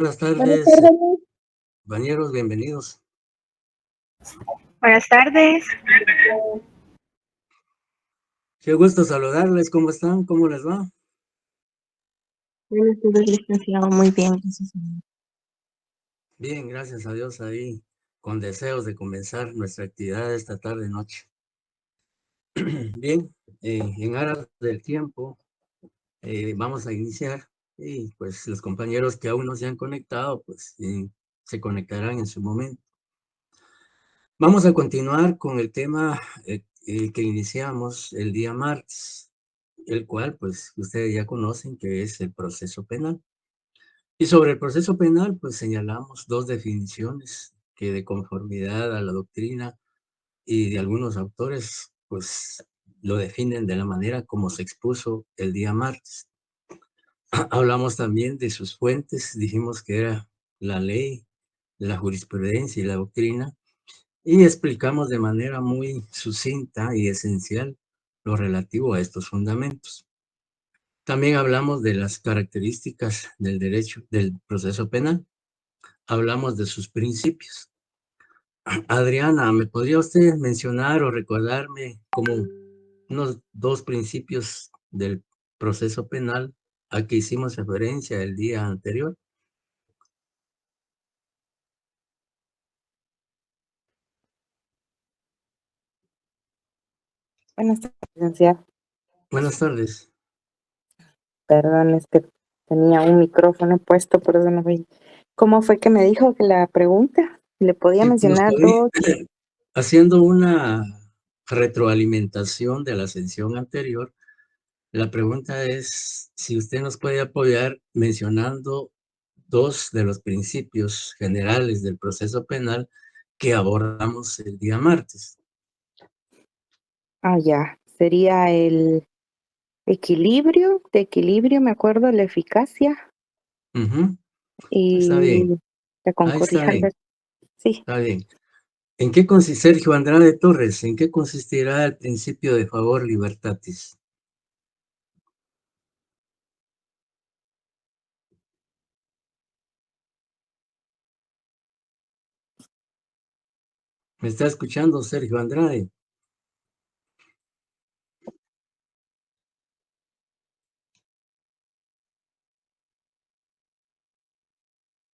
Buenas Buenas tardes, tardes. compañeros, bienvenidos. Buenas tardes. Qué gusto saludarles, ¿cómo están? ¿Cómo les va? Buenas tardes, licenciado. Muy bien, gracias. Bien, gracias a Dios ahí, con deseos de comenzar nuestra actividad esta tarde-noche. Bien, en aras del tiempo, vamos a iniciar y pues los compañeros que aún no se han conectado, pues se conectarán en su momento. Vamos a continuar con el tema que iniciamos el día martes, el cual pues ustedes ya conocen que es el proceso penal. Y sobre el proceso penal, pues señalamos dos definiciones que de conformidad a la doctrina y de algunos autores, pues lo definen de la manera como se expuso el día martes. Hablamos también de sus fuentes, dijimos que era la ley, la jurisprudencia y la doctrina, y explicamos de manera muy sucinta y esencial lo relativo a estos fundamentos. También hablamos de las características del derecho, del proceso penal. Hablamos de sus principios. Adriana, ¿me podría usted mencionar o recordarme como unos dos principios del proceso penal a que hicimos referencia el día anterior? Buenas tardes, licenciado. Buenas tardes. Perdón, es que tenía un micrófono puesto, por eso no vi. ¿Cómo fue que me dijo que la pregunta? ¿Le podía Si nos mencionar podía, dos? haciendo una retroalimentación de la sesión anterior, la pregunta es si usted nos puede apoyar mencionando dos de los principios generales del proceso penal que abordamos el día martes. Ah, ya. Sería el equilibrio, de equilibrio, me acuerdo, la eficacia Ujú, está bien, y la ahí está concordia. bien, Sí. está bien. ¿En qué consiste, Sergio Andrade Torres, en qué consistirá el principio de favor libertatis? ¿Me está escuchando, Sergio Andrade?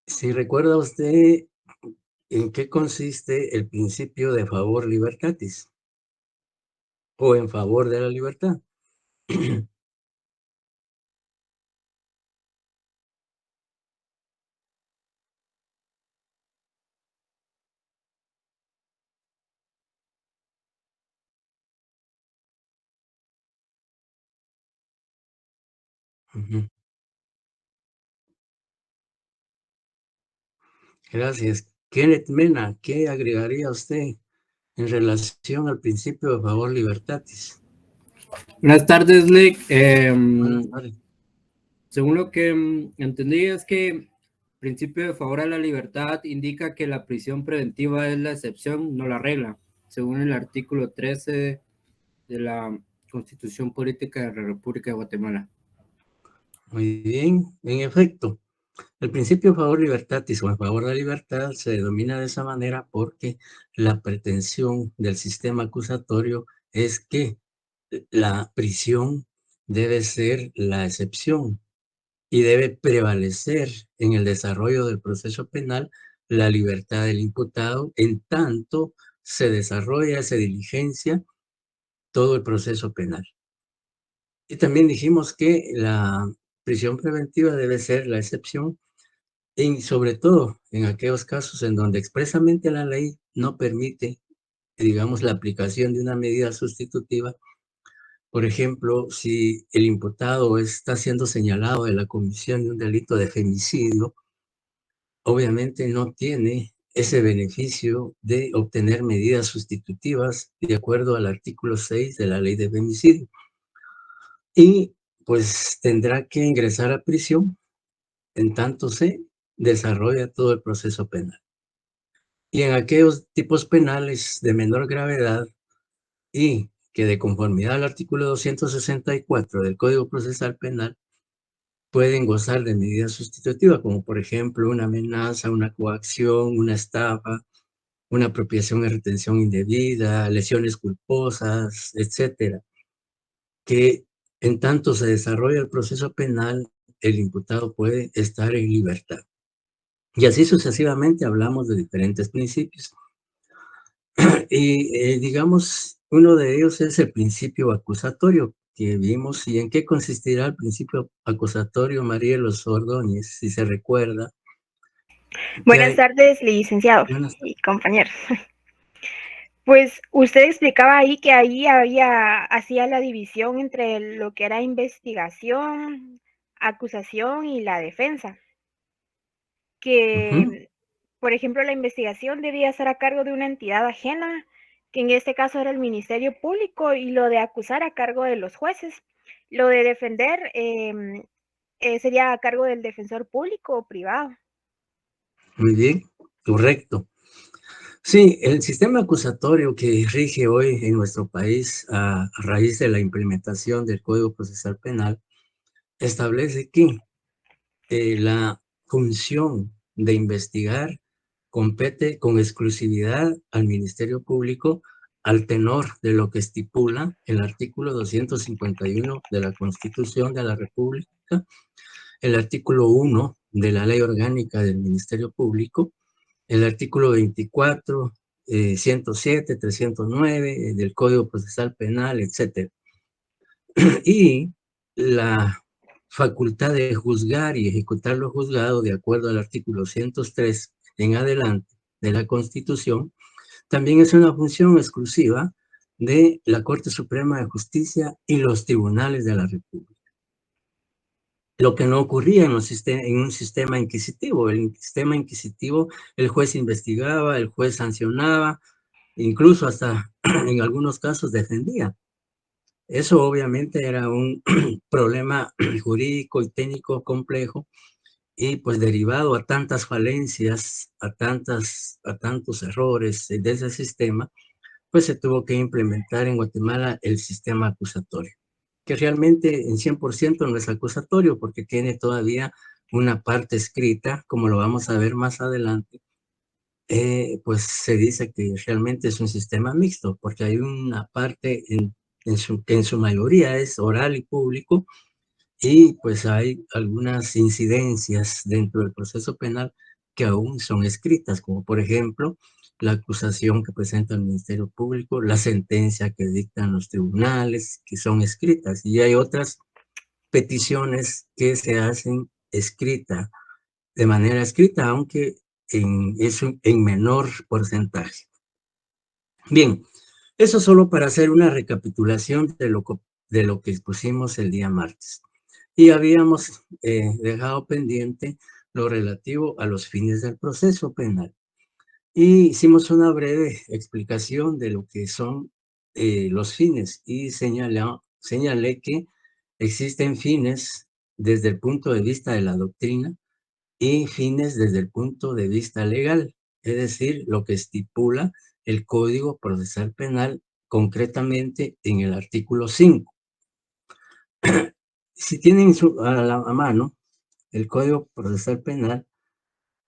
Si recuerda usted en qué consiste el principio de favor libertatis o en favor de la libertad. Ujú. Gracias. Kenneth Mena, ¿qué agregaría usted en relación al principio de favor libertatis? Buenas tardes, Lick. Buenas tardes. Según lo que entendí es que el principio de favor a la libertad indica que la prisión preventiva es la excepción, no la regla, según el artículo 13 de la Constitución Política de la República de Guatemala. Muy bien, en efecto, el principio de favor libertatis o en favor de la libertad se denomina de esa manera porque la pretensión del sistema acusatorio es que la prisión debe ser la excepción y debe prevalecer en el desarrollo del proceso penal la libertad del imputado en tanto se desarrolla, se diligencia todo el proceso penal. Y también dijimos que la prisión preventiva debe ser la excepción y sobre todo en aquellos casos en donde expresamente la ley no permite, digamos, la aplicación de una medida sustitutiva. Por ejemplo, si el imputado está siendo señalado de la comisión de un delito de femicidio, obviamente no tiene ese beneficio de obtener medidas sustitutivas de acuerdo al artículo 6 de la ley de femicidio. Y pues tendrá que ingresar a prisión en tanto se desarrolla todo el proceso penal. Y en aquellos tipos penales de menor gravedad y que de conformidad al artículo 264 del Código Procesal Penal, pueden gozar de medidas sustitutivas, como por ejemplo una amenaza, una coacción, una estafa, una apropiación y retención indebida, lesiones culposas, etcétera, que en tanto se desarrolla el proceso penal, el imputado puede estar en libertad. Y así sucesivamente hablamos de diferentes principios. Y digamos, uno de ellos es el principio acusatorio que vimos. ¿Y en qué consistirá el principio acusatorio, María Los Ordóñez, si se recuerda? Que Buenas hay tardes, licenciado unas... y compañeros. Pues usted explicaba ahí que ahí hacía la división entre lo que era investigación, acusación y la defensa. Que, por ejemplo, la investigación debía estar a cargo de una entidad ajena, que en este caso era el Ministerio Público, y lo de acusar a cargo de los jueces. Lo de defender sería a cargo del defensor público o privado. Muy bien, correcto. Sí, el sistema acusatorio que rige hoy en nuestro país a raíz de la implementación del Código Procesal Penal establece que la función de investigar compete con exclusividad al Ministerio Público al tenor de lo que estipula el artículo 251 de la Constitución de la República, el artículo 1 de la Ley Orgánica del Ministerio Público, el artículo 24, 107, 309 del Código Procesal Penal, etc. Y la facultad de juzgar y ejecutar lo juzgado de acuerdo al artículo 103 en adelante de la Constitución, también es una función exclusiva de la Corte Suprema de Justicia y los tribunales de la República. Lo que no ocurría en un sistema inquisitivo. El sistema inquisitivo, el juez investigaba, el juez sancionaba, incluso hasta en algunos casos defendía. Eso obviamente era un problema jurídico y técnico complejo y pues derivado a tantas falencias, a tantos errores de ese sistema, pues se tuvo que implementar en Guatemala el sistema acusatorio, que realmente en 100% no es acusatorio porque tiene todavía una parte escrita, como lo vamos a ver más adelante. Pues se dice que realmente es un sistema mixto, porque hay una parte que en su mayoría es oral y público, y pues hay algunas incidencias dentro del proceso penal que aún son escritas, como por ejemplo la acusación que presenta el Ministerio Público, la sentencia que dictan los tribunales, que son escritas, y hay otras peticiones que se hacen de manera escrita, aunque en menor porcentaje. Bien, eso solo para hacer una recapitulación de lo que expusimos el día martes. Y habíamos dejado pendiente lo relativo a los fines del proceso penal. Y hicimos una breve explicación de lo que son los fines y señalé que existen fines desde el punto de vista de la doctrina y fines desde el punto de vista legal, es decir, lo que estipula el Código Procesal Penal, concretamente en el artículo 5. Si tienen a mano el Código Procesal Penal,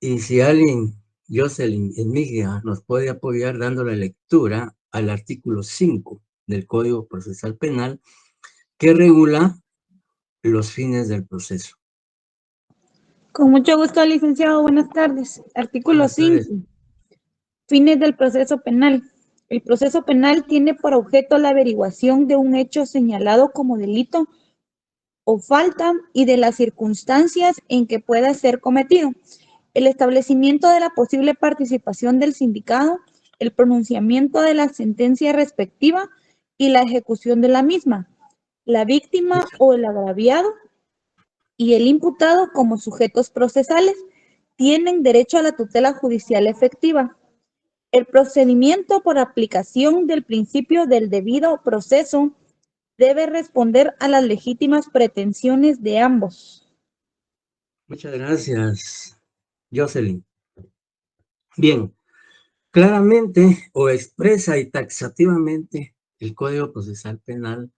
y si alguien, Jocelyn Emigia, nos puede apoyar dando la lectura al artículo 5 del Código Procesal Penal, que regula los fines del proceso. Con mucho gusto, licenciado. Buenas tardes. Artículo Buenas tardes. 5. Fines del proceso penal. El proceso penal tiene por objeto la averiguación de un hecho señalado como delito o falta y de las circunstancias en que pueda ser cometido. El establecimiento de la posible participación del sindicado, el pronunciamiento de la sentencia respectiva y la ejecución de la misma. La víctima o el agraviado y el imputado como sujetos procesales tienen derecho a la tutela judicial efectiva. El procedimiento por aplicación del principio del debido proceso debe responder a las legítimas pretensiones de ambos. Muchas gracias, Jocelyn. Bien, claramente o expresa y taxativamente el Código Procesal Penal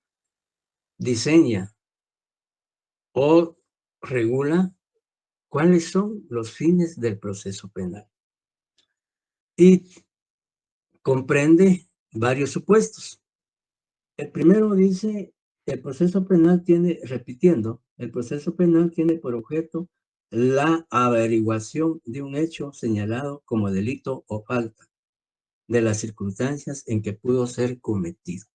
diseña o regula cuáles son los fines del proceso penal y comprende varios supuestos. El primero dice, el proceso penal tiene, repitiendo, el proceso penal tiene por objeto la averiguación de un hecho señalado como delito o falta, de las circunstancias en que pudo ser cometido.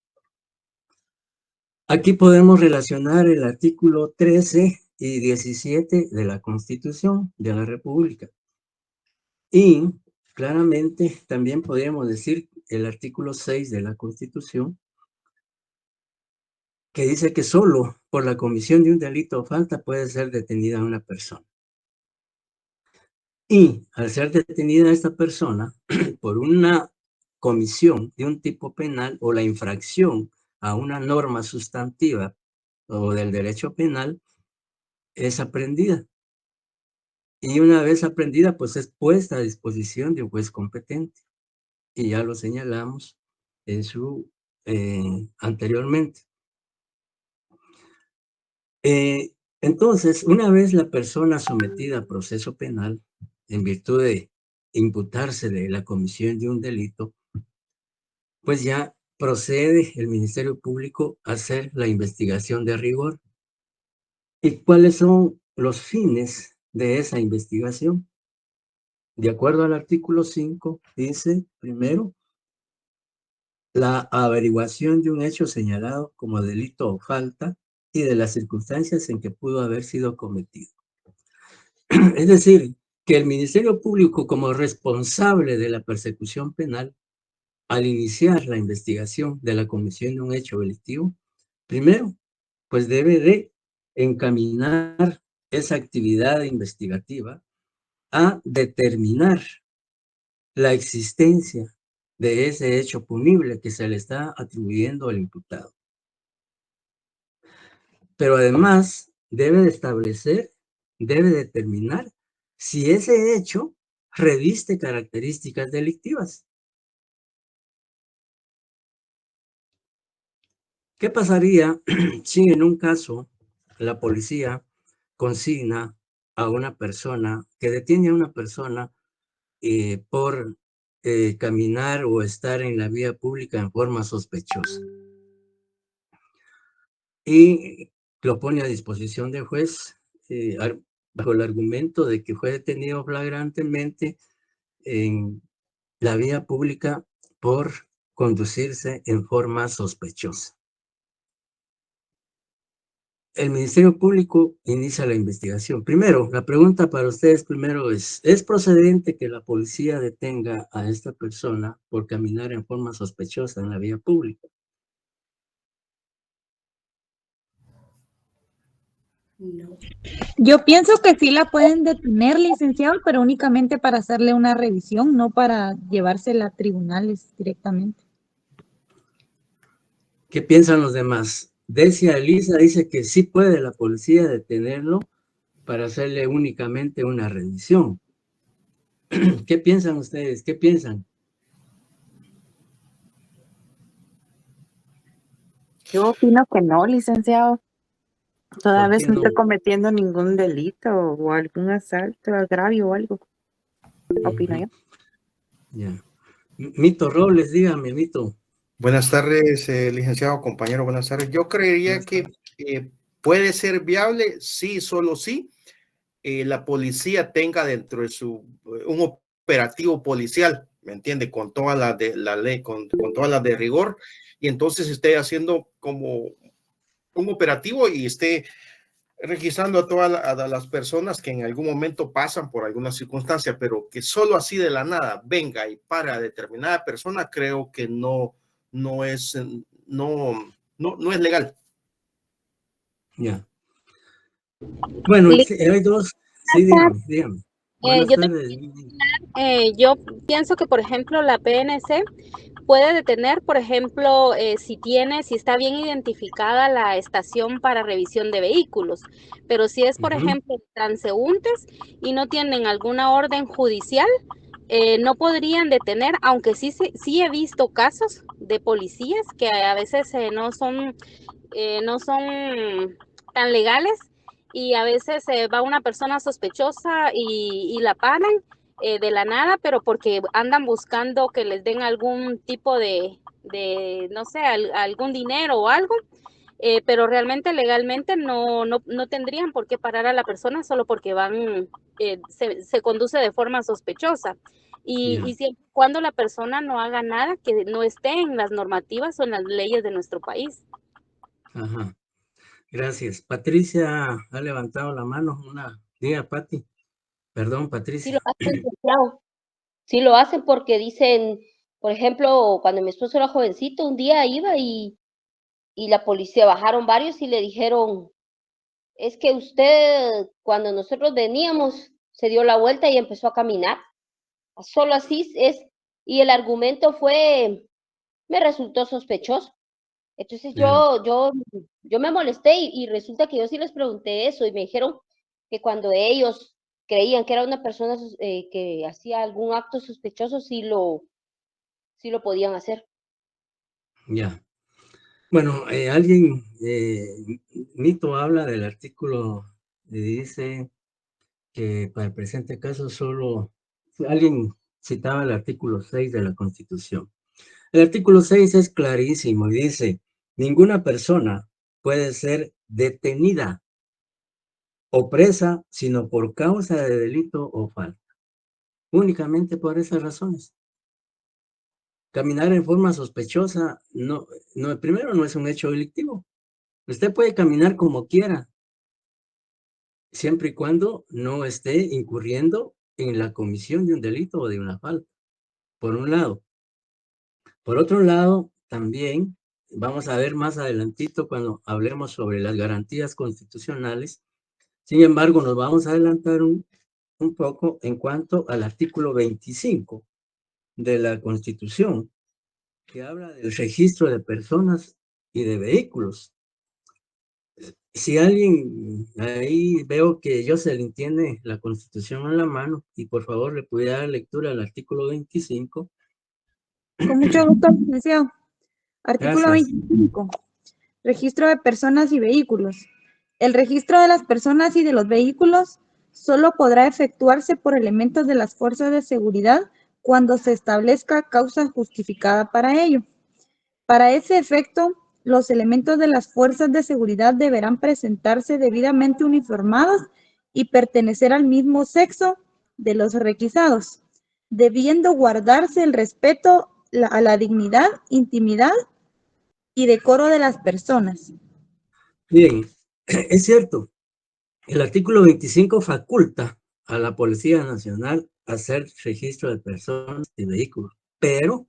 Aquí podemos relacionar el artículo 13 y 17 de la Constitución de la República. Y claramente también podríamos decir el artículo 6 de la Constitución, que dice que solo por la comisión de un delito o falta puede ser detenida una persona. Y al ser detenida esta persona por una comisión de un tipo penal o la infracción a una norma sustantiva o del derecho penal, es aprehendida. Y una vez aprehendida, pues es puesta a disposición de un juez competente. Y ya lo señalamos en su anteriormente. Entonces, una vez la persona sometida a proceso penal, en virtud de imputarse de la comisión de un delito, pues ya procede el Ministerio Público a hacer la investigación de rigor. ¿Y cuáles son los fines de esa investigación? De acuerdo al artículo 5, dice, primero, la averiguación de un hecho señalado como delito o falta y de las circunstancias en que pudo haber sido cometido. Es decir, que el Ministerio Público, como responsable de la persecución penal, al iniciar la investigación de la comisión de un hecho delictivo, primero, pues debe de encaminar esa actividad investigativa a determinar la existencia de ese hecho punible que se le está atribuyendo al imputado. Pero además debe de establecer, debe determinar si ese hecho reviste características delictivas. ¿Qué pasaría si en un caso la policía consigna a una persona, que detiene a una persona por caminar o estar en la vía pública en forma sospechosa y lo pone a disposición del juez bajo el argumento de que fue detenido flagrantemente en la vía pública por conducirse en forma sospechosa? El Ministerio Público inicia la investigación. Primero, la pregunta para ustedes primero ¿es procedente que la policía detenga a esta persona por caminar en forma sospechosa en la vía pública? No. Yo pienso que sí la pueden detener, licenciado, pero únicamente para hacerle una revisión, no para llevársela a tribunales directamente. ¿Qué piensan los demás? Decia Elisa dice que sí puede la policía detenerlo para hacerle únicamente una revisión. ¿Qué piensan ustedes? ¿Qué piensan? Yo opino que no, licenciado. Toda vez no no? estoy cometiendo ningún delito o algún asalto, agravio o algo. Opino yo. Ya. Mito Robles, dígame, Mito. Buenas tardes, licenciado, compañero, buenas tardes. Yo creería que puede ser viable, sí, solo sí, la policía tenga dentro de su un operativo policial, ¿me entiende? Con todas las de la ley, con todas las de rigor, y entonces esté haciendo como un operativo y esté registrando a todas las personas que en algún momento pasan por alguna circunstancia, pero que solo así de la nada venga y para determinada persona, creo que no es legal. Ya. Bueno, hay dos. Sí, dígame. Yo pienso que, por ejemplo, la PNC puede detener, por ejemplo, si está bien identificada la estación para revisión de vehículos, pero si es, por ejemplo, transeúntes y no tienen alguna orden judicial, no podrían detener, aunque sí he visto casos de policías que a veces no son tan legales y a veces va una persona sospechosa y la paran de la nada, pero porque andan buscando que les den algún tipo de no sé, algún dinero o algo, pero realmente legalmente no tendrían por qué parar a la persona solo porque van, se conduce de forma sospechosa. Y siempre y cuando la persona no haga nada que no esté en las normativas o en las leyes de nuestro país. Ajá. Gracias. Patricia ha levantado la mano. Diga, Pati. Perdón, Sí Patricia. lo hacen, licenciado. Sí lo hacen porque dicen, por ejemplo, cuando mi esposo era jovencito, un día iba y la policía bajaron varios y le dijeron, es que usted, cuando nosotros veníamos, se dio la vuelta y empezó a caminar. Solo así es. Y el argumento fue, me resultó sospechoso. Entonces yo me molesté y resulta que yo sí les pregunté eso y me dijeron que cuando ellos creían que era una persona que hacía algún acto sospechoso, sí lo podían hacer. Ya. Bueno, alguien, Mito habla del artículo, dice que para el presente caso solo, alguien citaba el artículo 6 de la Constitución. El artículo 6 es clarísimo y dice, ninguna persona puede ser detenida o presa, sino por causa de delito o falta. Únicamente por esas razones. Caminar en forma sospechosa, primero no es un hecho delictivo. Usted puede caminar como quiera, siempre y cuando no esté incurriendo en la comisión de un delito o de una falta, por un lado. Por otro lado, también vamos a ver más adelantito cuando hablemos sobre las garantías constitucionales. Sin embargo, nos vamos a adelantar un poco en cuanto al artículo 25 de la Constitución, que habla del registro de personas y de vehículos. Si alguien ahí veo que Jocelyn tiene la Constitución en la mano, y por favor le pudiera dar lectura al artículo 25. Con mucho gusto, licenciado. Artículo Gracias. 25. Registro de personas y vehículos. El registro de las personas y de los vehículos solo podrá efectuarse por elementos de las fuerzas de seguridad cuando se establezca causa justificada para ello. Para ese efecto, los elementos de las fuerzas de seguridad deberán presentarse debidamente uniformados y pertenecer al mismo sexo de los requisados, debiendo guardarse el respeto a la dignidad, intimidad y decoro de las personas. Bien, es cierto, el artículo 25 faculta a la Policía Nacional hacer registro de personas y vehículos, pero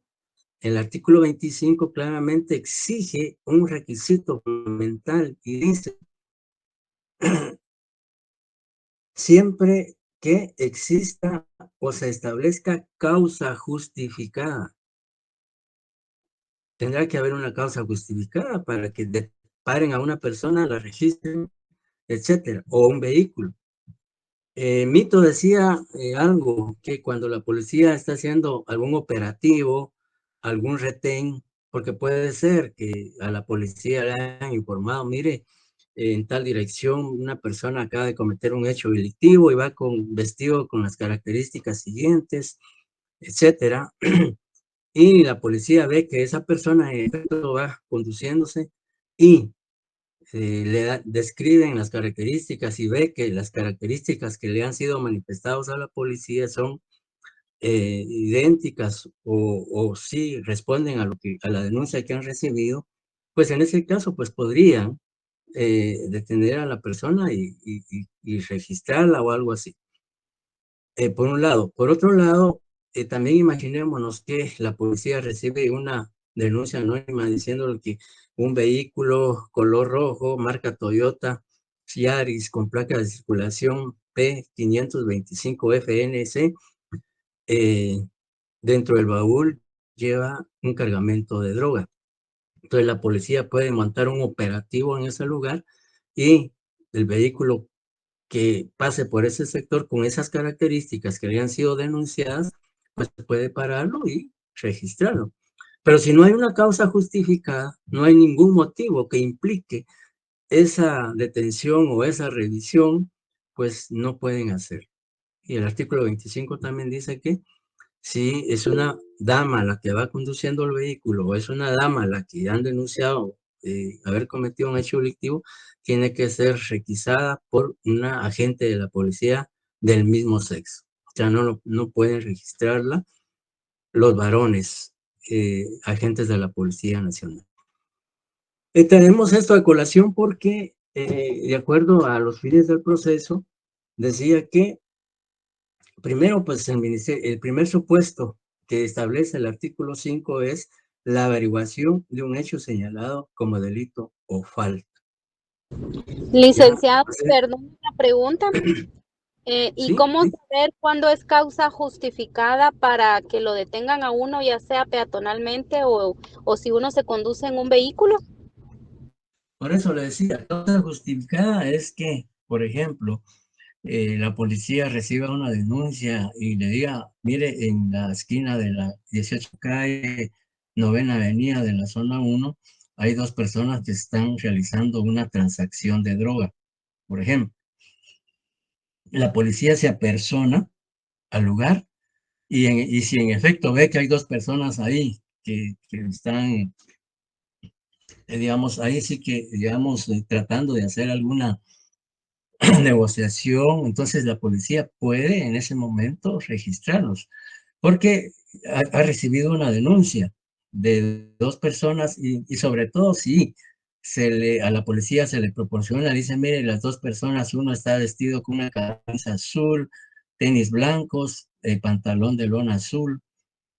el artículo 25 claramente exige un requisito fundamental y dice, siempre que exista o se establezca causa justificada. Tendrá que haber una causa justificada para que paren a una persona, la registren, etcétera, o un vehículo. Mito decía algo, que cuando la policía está haciendo algún operativo, algún retén, porque puede ser que a la policía le hayan informado, mire, en tal dirección una persona acaba de cometer un hecho delictivo y va vestido con las características siguientes, etcétera, y la policía ve que esa persona va conduciéndose y describen las características y ve que las características que le han sido manifestadas a la policía son idénticas o sí responden a la denuncia que han recibido, pues en ese caso pues podrían detener a la persona y registrarla o algo así. Por un lado. Por otro lado, también imaginémonos que la policía recibe una denuncia anónima diciendo que un vehículo color rojo, marca Toyota, Yaris, con placa de circulación P525FNC, dentro del baúl lleva un cargamento de droga. Entonces la policía puede montar un operativo en ese lugar y el vehículo que pase por ese sector con esas características que habían sido denunciadas, pues puede pararlo y registrarlo. Pero si no hay una causa justificada, no hay ningún motivo que implique esa detención o esa revisión, pues no pueden hacer. Y el artículo 25 también dice que si es una dama la que va conduciendo el vehículo o es una dama la que han denunciado haber cometido un hecho delictivo, tiene que ser requisada por una agente de la policía del mismo sexo. O sea, no pueden registrarla los varones, agentes de la Policía Nacional. Tenemos esto a colación porque, de acuerdo a los fines del proceso, decía que primero, pues el primer supuesto que establece el artículo 5 es la averiguación de un hecho señalado como delito o falta. Licenciado, Ya, perdón la pregunta. ¿Y sí, cómo sí. saber cuándo es causa justificada para que lo detengan a uno, ya sea peatonalmente o si uno se conduce en un vehículo? Por eso le decía, causa justificada es que, por ejemplo, la policía reciba una denuncia y le diga, mire, en la esquina de la 18 calle, 9ª avenida de la zona 1, hay 2 personas que están realizando una transacción de droga, por ejemplo. La policía se apersona al lugar y si en efecto ve que hay 2 personas ahí que están, digamos, ahí sí que, digamos, tratando de hacer alguna negociación, entonces la policía puede en ese momento registrarlos, porque ha recibido una denuncia de 2 personas y sobre todo si a la policía se le proporciona, dice, mire, las 2 personas, uno está vestido con una camisa azul, tenis blancos, pantalón de lona azul,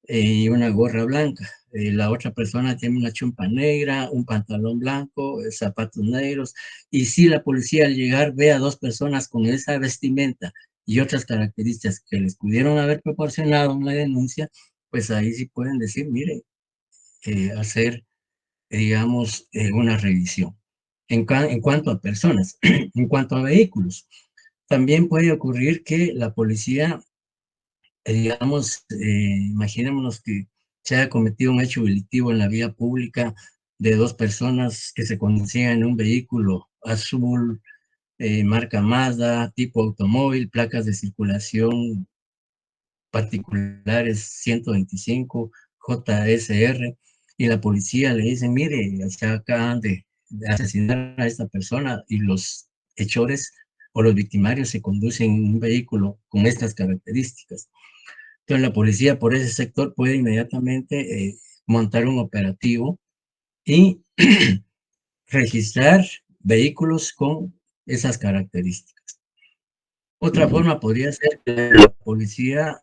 y una gorra blanca. La otra persona tiene una chumpa negra, un pantalón blanco, zapatos negros. Y si la policía al llegar ve a 2 personas con esa vestimenta y otras características que les pudieron haber proporcionado una denuncia, pues ahí sí pueden decir, mire, hacer, digamos, una revisión. En cuanto a personas, en cuanto a vehículos, también puede ocurrir que la policía digamos, imaginémonos que se haya cometido un hecho delictivo en la vía pública de 2 personas que se conducían en un vehículo azul, marca Mazda, tipo automóvil, placas de circulación particulares 125 JSR, y la policía le dice, mire, se acaban de asesinar a esta persona y los hechores o los victimarios se conducen en un vehículo con estas características. Entonces la policía por ese sector puede inmediatamente montar un operativo y registrar vehículos con esas características. Otra forma podría ser que la policía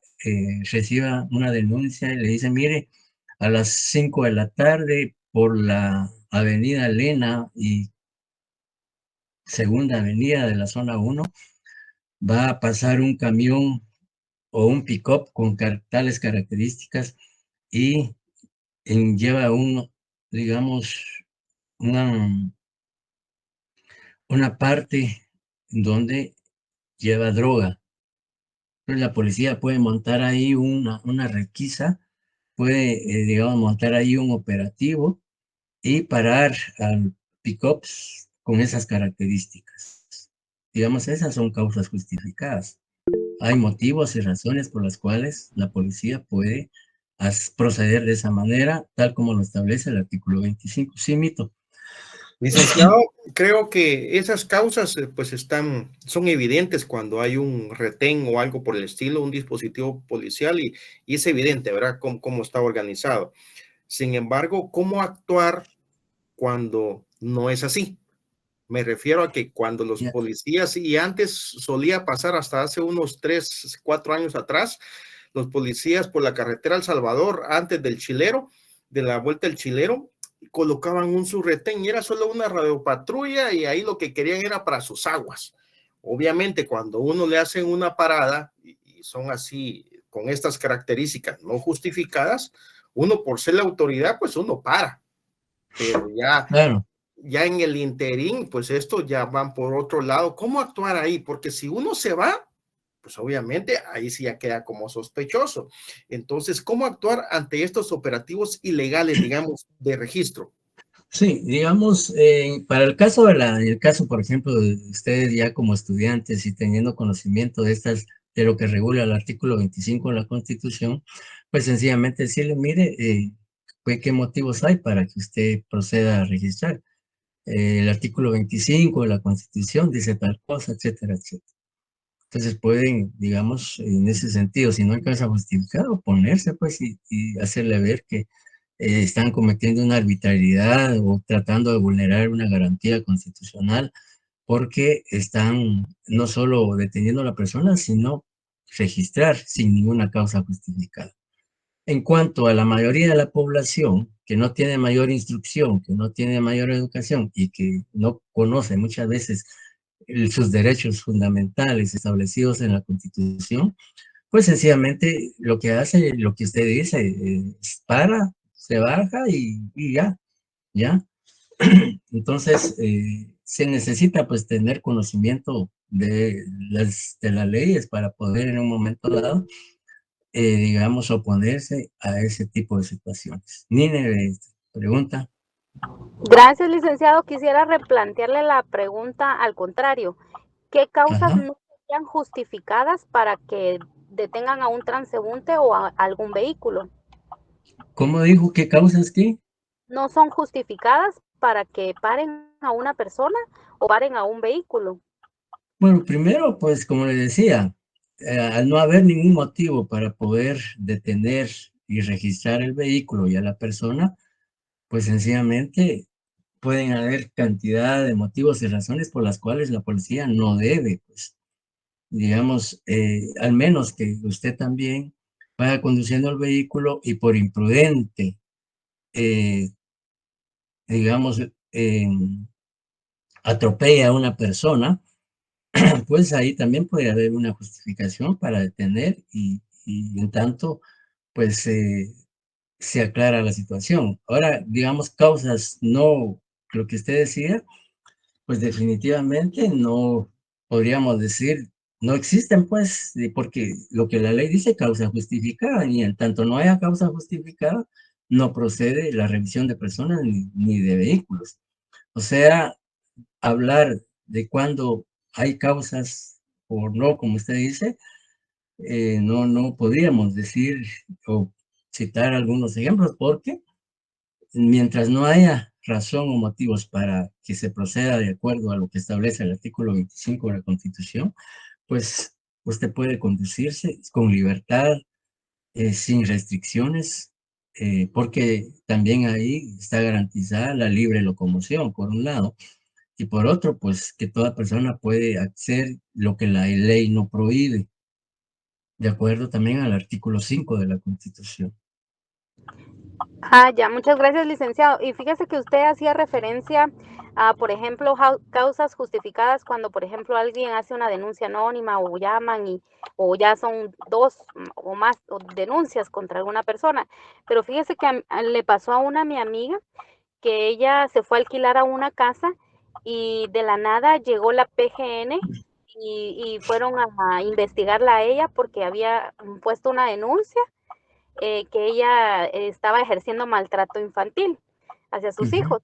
reciba una denuncia y le dice, mire, a las 5 de la tarde por la avenida Elena y 2ª avenida de la zona 1 va a pasar un camión o un pick-up con tales características y lleva digamos, una, una parte donde lleva droga. Entonces la policía puede montar ahí una requisa, puede, digamos, montar ahí un operativo y parar al pick-ups con esas características. Digamos, esas son causas justificadas. Hay motivos y razones por las cuales la policía puede proceder de esa manera, tal como lo establece el artículo 25. Sí, Mito. Licenciado, creo que esas causas pues son evidentes cuando hay un retén o algo por el estilo, un dispositivo policial y es evidente, ¿verdad? Cómo está organizado. Sin embargo, ¿cómo actuar cuando no es así? Me refiero a que cuando los policías, y antes solía pasar hasta hace unos 3, 4 años atrás, los policías por la carretera El Salvador, antes del Chilero, de la vuelta del Chilero, colocaban un surretén y era solo una radiopatrulla y ahí lo que querían era para sus aguas. Obviamente cuando uno le hacen una parada y son así con estas características no justificadas, uno por ser la autoridad pues uno para, pero Claro. ya en el interín pues esto ya van por otro lado. ¿Cómo actuar ahí? Porque si uno se va, pues obviamente ahí sí ya queda como sospechoso. Entonces, ¿cómo actuar ante estos operativos ilegales, digamos, de registro? Sí, digamos, para el caso el caso, por ejemplo, de ustedes ya como estudiantes y teniendo conocimiento de lo que regula el artículo 25 de la Constitución, pues sencillamente decirle, mire, pues, ¿qué motivos hay para que usted proceda a registrar? El artículo 25 de la Constitución dice tal cosa, etcétera, etcétera. Entonces pueden, digamos, en ese sentido, si no hay causa justificada, oponerse, pues, y hacerle ver que están cometiendo una arbitrariedad o tratando de vulnerar una garantía constitucional, porque están no solo deteniendo a la persona, sino registrar sin ninguna causa justificada. En cuanto a la mayoría de la población que no tiene mayor instrucción, que no tiene mayor educación y que no conoce muchas veces sus derechos fundamentales establecidos en la Constitución, pues sencillamente lo que hace, lo que usted dice, para, se baja y ya, ya. Entonces, se necesita pues tener conocimiento de las leyes para poder en un momento dado, digamos, oponerse a ese tipo de situaciones. Nine, pregunta. Gracias, licenciado. Quisiera replantearle la pregunta al contrario. ¿Qué causas Ajá. no serían justificadas para que detengan a un transeúnte o a algún vehículo? ¿Cómo dijo? ¿Qué causas qué? No son justificadas para que paren a una persona o paren a un vehículo. Bueno, primero, pues como le decía, al no haber ningún motivo para poder detener y registrar el vehículo y a la persona, pues sencillamente pueden haber cantidad de motivos y razones por las cuales la policía no debe, pues, digamos, al menos que usted también vaya conduciendo el vehículo y por imprudente, eh, digamos, atropella a una persona, pues ahí también puede haber una justificación para detener y en tanto, pues se aclara la situación. Ahora, digamos, causas no, lo que usted decía, pues definitivamente no podríamos decir, no existen, pues, porque lo que la ley dice, causa justificada, y en tanto no haya causa justificada, no procede la revisión de personas ni de vehículos. O sea, hablar de cuando hay causas o no, como usted dice, no podríamos decir o citar algunos ejemplos, porque mientras no haya razón o motivos para que se proceda de acuerdo a lo que establece el artículo 25 de la Constitución, pues usted puede conducirse con libertad, sin restricciones, porque también ahí está garantizada la libre locomoción, por un lado, y por otro, pues que toda persona puede hacer lo que la ley no prohíbe, de acuerdo también al artículo 5 de la Constitución. Ah, ya, muchas gracias, licenciado. Y fíjese que usted hacía referencia a, por ejemplo, causas justificadas cuando, por ejemplo, alguien hace una denuncia anónima o llaman o ya son dos o más denuncias contra alguna persona. Pero fíjese que le pasó a mi amiga que ella se fue a alquilar a una casa y de la nada llegó la PGN y fueron a investigarla a ella porque había puesto una denuncia que ella estaba ejerciendo maltrato infantil hacia sus hijos.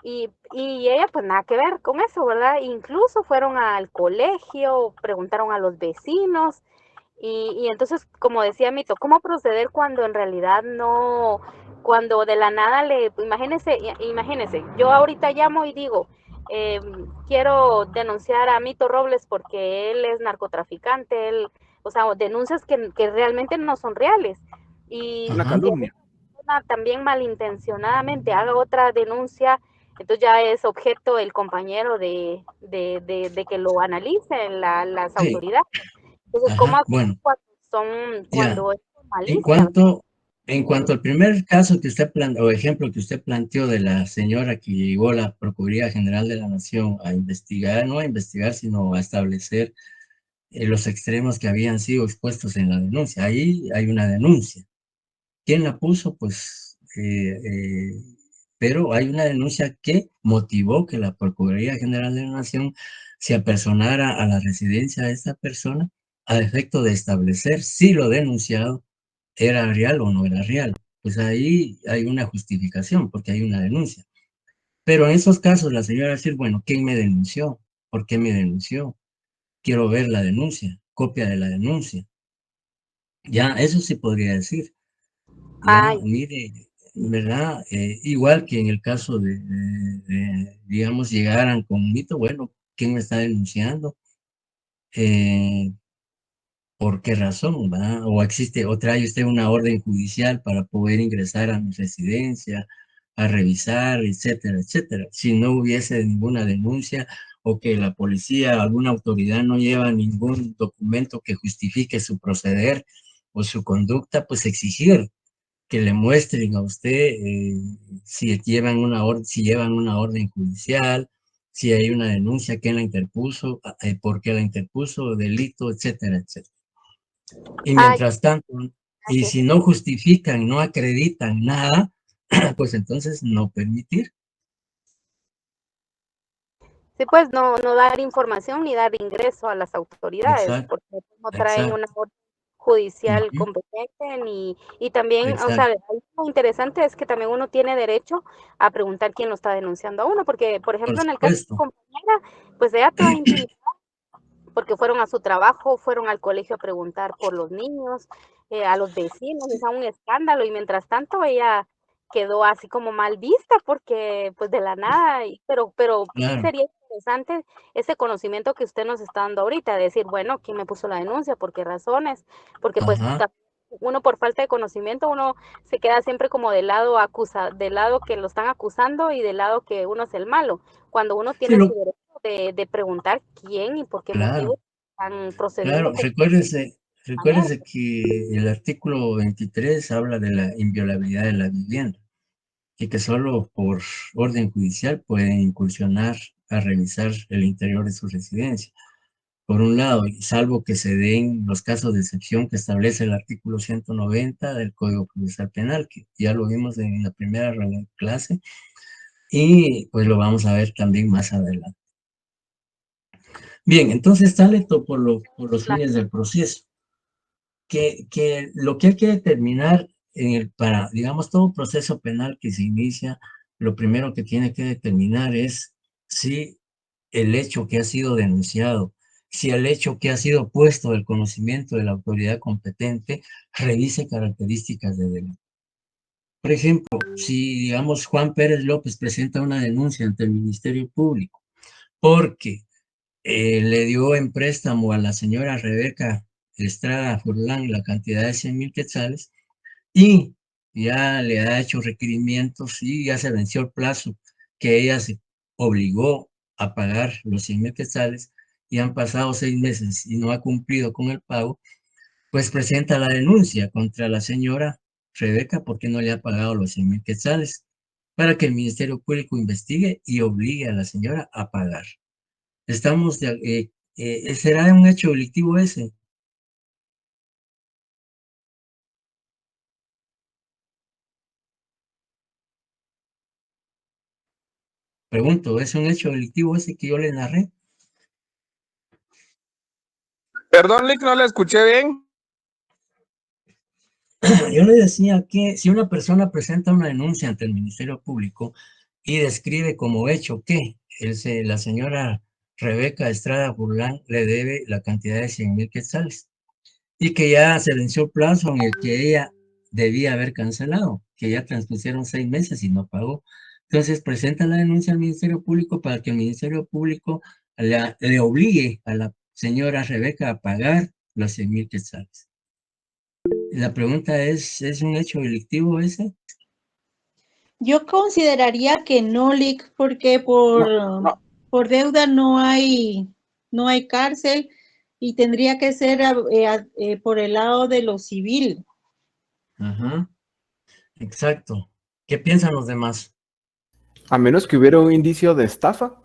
Y ella pues nada que ver con eso, ¿verdad? Incluso fueron al colegio, preguntaron a los vecinos y entonces, como decía Mito, ¿cómo proceder cuando en realidad no, cuando de la nada imagínese, yo ahorita llamo y digo, quiero denunciar a Mito Robles porque él es narcotraficante, o sea, denuncias que realmente no son reales. Y Una calumnia. también malintencionadamente haga otra denuncia, entonces ya es objeto el compañero de que lo analicen las Sí, autoridades. Entonces, ¿cómo ajá, actuar bueno, ya. cuando es con En malicia? cuanto, en cuanto al primer caso que usted o ejemplo que usted planteó de la señora que llegó a la Procuraduría General de la Nación a investigar, no a investigar, sino a establecer los extremos que habían sido expuestos en la denuncia. Ahí hay una denuncia. ¿Quién la puso? Pues, pero hay una denuncia que motivó que la Procuraduría General de la Nación se apersonara a la residencia de esta persona a efecto de establecer si lo denunciado era real o no era real. Pues ahí hay una justificación porque hay una denuncia. Pero en esos casos la señora va a decir, bueno, ¿quién me denunció? ¿Por qué me denunció? Quiero ver la denuncia, copia de la denuncia. Ya, eso sí podría decir. Ya, Ay, mire, ¿verdad? Igual que en el caso digamos, llegaran con un mito, bueno, ¿quién me está denunciando? ¿Por qué razón, va? O existe, o trae usted una orden judicial para poder ingresar a mi residencia, a revisar, etcétera, etcétera. Si no hubiese ninguna denuncia o que la policía, alguna autoridad no lleva ningún documento que justifique su proceder o su conducta, pues exigir que le muestren a usted si llevan una orden judicial, si hay una denuncia, quién la interpuso, por qué la interpuso, delito, etcétera, etcétera. Y ay, mientras tanto, y gracias. si no justifican, no acreditan nada, pues entonces no permitir. Sí, pues no dar información ni dar ingreso a las autoridades, Exacto, porque no traen una exacto. orden judicial Ujú, competente y también, o sea, exacto. algo interesante es que también uno tiene derecho a preguntar quién lo está denunciando a uno, porque, por Por ejemplo, en el caso de mi supuesto. compañera, pues ella toda intimidada, porque fueron a su trabajo, fueron al colegio a preguntar por los niños, a los vecinos, es un escándalo, y mientras tanto ella quedó así como mal vista porque pues de la nada, pero sí Claro. sería interesante ese conocimiento que usted nos está dando ahorita, de decir, bueno, ¿quién me puso la denuncia? ¿Por qué razones? Porque pues Ajá. uno por falta de conocimiento, uno se queda siempre como del lado que lo están acusando y del lado que uno es el malo, cuando uno Sí, tiene su derecho de preguntar quién y por qué claro, motivo están procediendo claro. como manera. Recuérdese que el artículo 23 habla de la inviolabilidad de la vivienda y que solo por orden judicial pueden incursionar a revisar el interior de su residencia. Por un lado, y salvo que se den los casos de excepción que establece el artículo 190 del Código Procesal Penal, que ya lo vimos en la primera clase, y pues lo vamos a ver también más adelante. Bien, entonces sale por los fines del proceso, que lo que hay que determinar para, digamos, todo proceso penal que se inicia, lo primero que tiene que determinar es si el hecho que ha sido denunciado, si el hecho que ha sido puesto del conocimiento de la autoridad competente revise características de delito. Por ejemplo, si, digamos, Juan Pérez López presenta una denuncia ante el Ministerio Público porque le dio en préstamo a la señora Rebeca Estrada Furlán la cantidad de 100,000 quetzales y ya le ha hecho requerimientos y ya se venció el plazo que ella se obligó a pagar los 100,000 quetzales y han pasado 6 meses y no ha cumplido con el pago, pues presenta la denuncia contra la señora Rebeca porque no le ha pagado los 100,000 quetzales para que el Ministerio Público investigue y obligue a la señora a pagar. ¿Será un hecho delictivo ese? Pregunto, ¿es un hecho delictivo ese que yo le narré? Perdón, Lick, no la escuché bien. Yo le decía que si una persona presenta una denuncia ante el Ministerio Público y describe como hecho que la señora Rebeca Estrada Furlán le debe la cantidad de 100,000 quetzales y que ya se venció el plazo en el que ella debía haber cancelado, que ya transcurrieron 6 meses y no pagó. Entonces presenta la denuncia al Ministerio Público para que el Ministerio Público le obligue a la señora Rebeca a pagar los 100,000 quetzales. La pregunta ¿es un hecho delictivo ese? Yo consideraría que no, Lick, porque No. por deuda no hay cárcel y tendría que ser por el lado de lo civil. Ajá, exacto. ¿Qué piensan los demás? A menos que hubiera un indicio de estafa.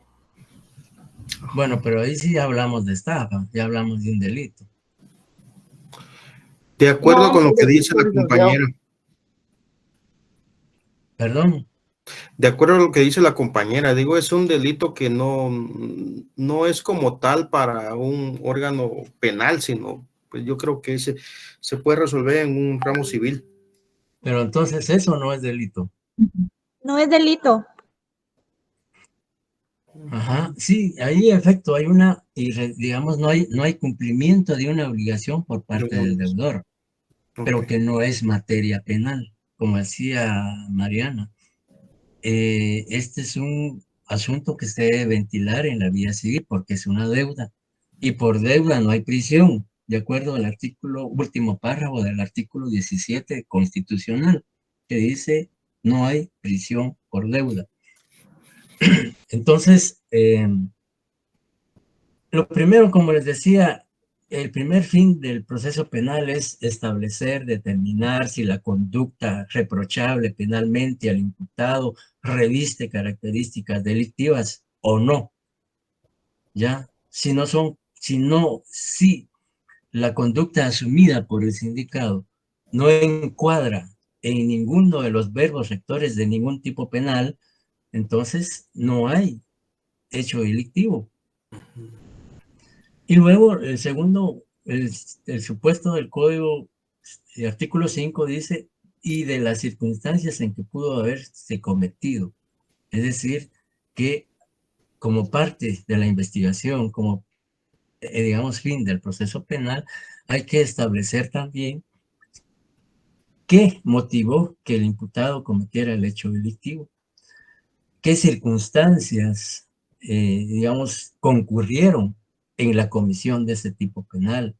Bueno, pero ahí sí ya hablamos de estafa, ya hablamos de un delito. De acuerdo No, con lo que por dice la licenciado. compañera, Perdón. de acuerdo a lo que dice la compañera, digo, es un delito que no es como tal para un órgano penal, sino, pues yo creo que se puede resolver en un ramo civil. Pero entonces eso no es delito. No es delito. Ajá, sí, ahí en efecto hay una, digamos, no hay cumplimiento de una obligación por parte del deudor, pero Ok. que no es materia penal, como decía Mariana. Este es un asunto que se debe ventilar en la vía civil porque es una deuda, y por deuda no hay prisión, de acuerdo al artículo, último párrafo del artículo 17 constitucional, que dice no hay prisión por deuda. Entonces, lo primero, como les decía, el primer fin del proceso penal es establecer, determinar si la conducta reprochable penalmente al imputado reviste características delictivas o no, ¿ya? Si la conducta asumida por el sindicado no encuadra en ninguno de los verbos rectores de ningún tipo penal, entonces no hay hecho delictivo. Y luego, el segundo, el supuesto del código, el artículo 5 dice, y de las circunstancias en que pudo haberse cometido. Es decir, que como parte de la investigación, como, digamos, fin del proceso penal, hay que establecer también qué motivó que el imputado cometiera el hecho delictivo, qué circunstancias, digamos, concurrieron en la comisión de ese tipo penal,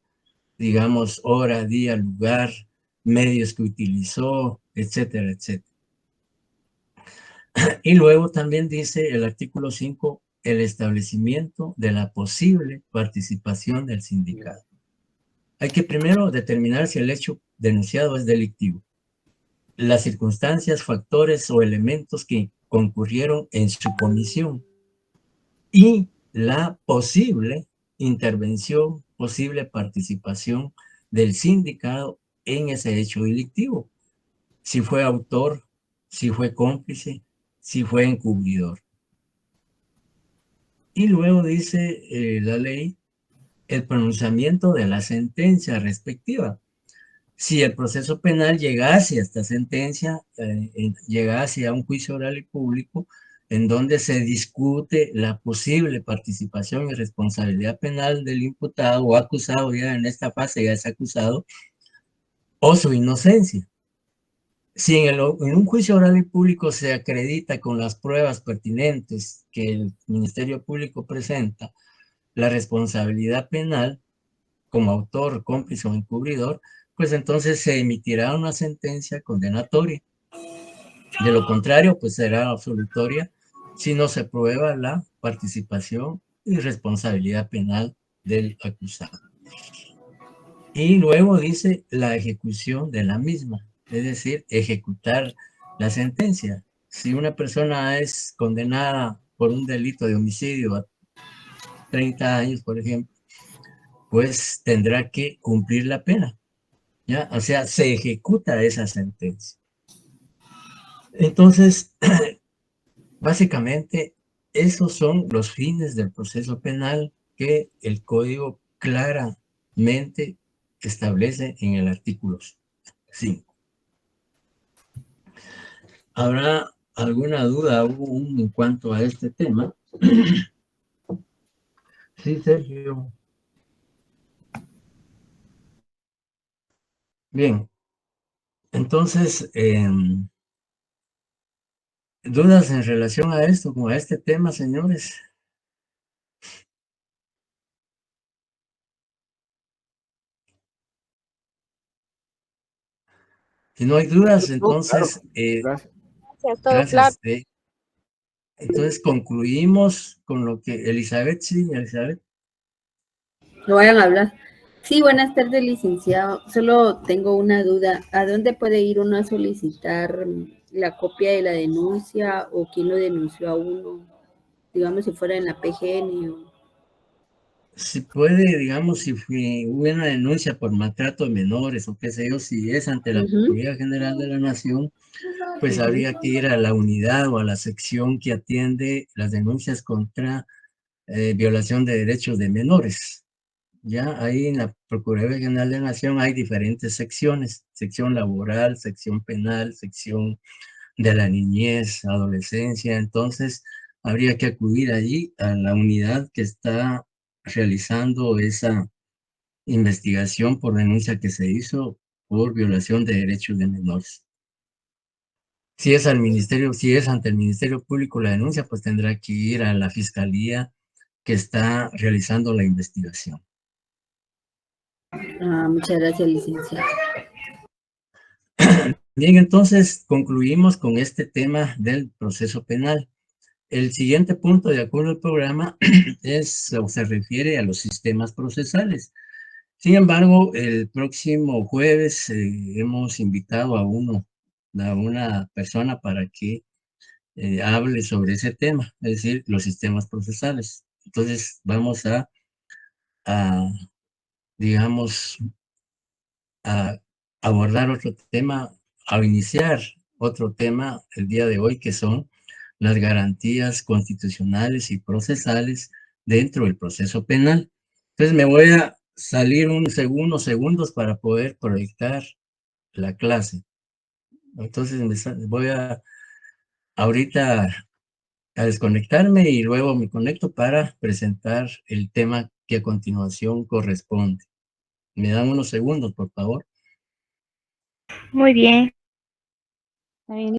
digamos, hora, día, lugar, medios que utilizó, etcétera, etcétera. Y luego también dice el artículo 5, el establecimiento de la posible participación del sindicato. Hay que primero determinar si el hecho denunciado es delictivo, las circunstancias, factores o elementos que concurrieron en su comisión y la posible intervención, posible participación del sindicato en ese hecho delictivo. Si fue autor, si fue cómplice, si fue encubridor. Y luego dice la ley el pronunciamiento de la sentencia respectiva. Si el proceso penal llegase a esta sentencia, llegase a un juicio oral y público, en donde se discute la posible participación y responsabilidad penal del imputado o acusado, ya en esta fase ya es acusado, o su inocencia. Si en un juicio oral y público se acredita con las pruebas pertinentes que el Ministerio Público presenta la responsabilidad penal como autor, cómplice o encubridor, pues entonces se emitirá una sentencia condenatoria. De lo contrario, pues será absolutoria si no se prueba la participación y responsabilidad penal del acusado. Y luego dice la ejecución de la misma, es decir, ejecutar la sentencia. Si una persona es condenada por un delito de homicidio a 30 años, por ejemplo, pues tendrá que cumplir la pena, ¿ya? O sea, se ejecuta esa sentencia. Entonces, básicamente, esos son los fines del proceso penal que el Código claramente establece en el artículo 5. ¿Habrá alguna duda aún en cuanto a este tema? Sí, Sergio. Bien. Entonces, ¿dudas en relación a esto, como a este tema, señores? Si no hay dudas, entonces, Gracias. Todo claro. gracias. Entonces concluimos con lo que Elizabeth, sí, Elizabeth. No vayan a hablar. Sí, buenas tardes, licenciado. Solo tengo una duda. ¿A dónde puede ir uno a solicitar la copia de la denuncia o quién lo denunció a uno? Digamos, si fuera en la PGN o... Si puede, digamos, si hubo una denuncia por maltrato de menores o qué sé yo, si es ante la Procuraduría General de la Nación, pues habría que ir a la unidad o a la sección que atiende las denuncias contra violación de derechos de menores. Ya ahí en la Procuraduría General de la Nación hay diferentes secciones, sección laboral, sección penal, sección de la niñez, adolescencia. Entonces, habría que acudir allí a la unidad que está realizando esa investigación por denuncia que se hizo por violación de derechos de menores. Si es ante el Ministerio Público la denuncia, pues tendrá que ir a la Fiscalía que está realizando la investigación. Muchas gracias, licenciado. Bien, entonces concluimos con este tema del proceso penal. El siguiente punto, de acuerdo al programa, se refiere a los sistemas procesales. Sin embargo, el próximo jueves hemos invitado a una persona para que hable sobre ese tema, es decir, los sistemas procesales. Entonces, vamos digamos, a abordar otro tema, a iniciar otro tema el día de hoy, que son las garantías constitucionales y procesales dentro del proceso penal. Entonces, me voy a salir unos segundos para poder proyectar la clase. Entonces, voy ahorita a desconectarme y luego me conecto para presentar el tema que a continuación corresponde. Me dan unos segundos, por favor. Muy bien. Está bien.